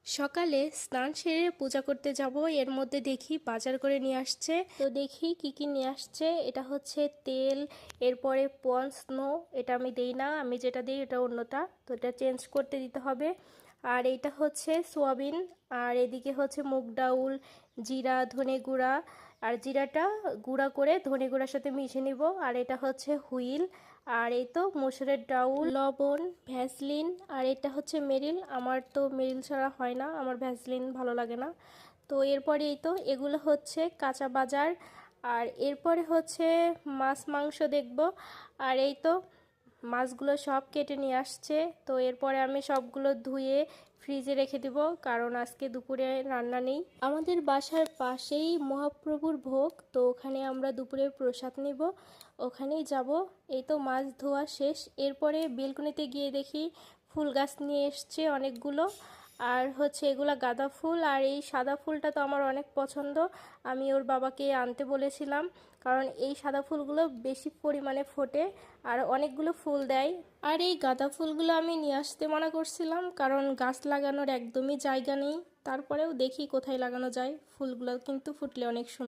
সকালে স্নান সেরে পূজা করতে যাব, এর মধ্যে দেখি বাজার করে নিয়ে আসছে। তো দেখি কি কি নিয়ে আসছে। এটা হচ্ছে তেল, এরপরে পন্স নো, এটা আমি দেই না, আমি যেটা দিই এটা অন্যটা, তো এটা চেঞ্জ করতে দিতে হবে। আর এইটা হচ্ছে সোয়াবিন, আর এদিকে হচ্ছে মুগ ডাউল, জিরা, ধনে গুঁড়া, আর জিরাটা গুঁড়া করে ধনে গুঁড়ার সাথে মিশিয়ে নিব। আর এটা হচ্ছে হুইল, আর এই তো মসুরের ডাউল, লবণ, ভ্যাসলিন, আর এটা হচ্ছে মেরিল। আমার তো মেরিল ছাড়া হয় না, আমার ভ্যাসলিন ভালো লাগে না। তো এরপরে এই তো এগুলো হচ্ছে কাঁচা বাজার। আর এরপরে হচ্ছে মাছ মাংস দেখব। আর এই তো মাছগুলো সব কেটে নিয়ে আসছে। তো এরপরে আমি সবগুলো ধুয়ে ফ্রিজে রেখে দিব, কারণ আজকে দুপুরে রান্না নেই। আমাদের বাসার পাশেই মহাপ্রভুর ভোগ, তো ওখানে আমরা দুপুরে প্রসাদ নেব, ওখানেই যাব। এই তো মাছ ধোয়া শেষ। এরপরে বেলকনিতে গিয়ে দেখি ফুল গাছ নিয়ে এসছে অনেকগুলো। আর হচ্ছে এগুলা গাঁদা ফুল, আর এই সাদা ফুলটা তো আমার অনেক পছন্দ। আমি ওর বাবাকে আনতে বলেছিলাম, কারণ এই সাদা ফুলগুলো বেশি পরিমাণে ফোটে আর অনেকগুলো ফুল দেয়। আর এই গাঁদা ফুলগুলো আমি নিয়ে আসতে মানা করছিলাম, কারণ গাছ লাগানোর একদমই জায়গা নেই। তারপরেও দেখি কোথায় লাগানো যায়, ফুলগুলো কিন্তু ফুটলে অনেক সুন্দর।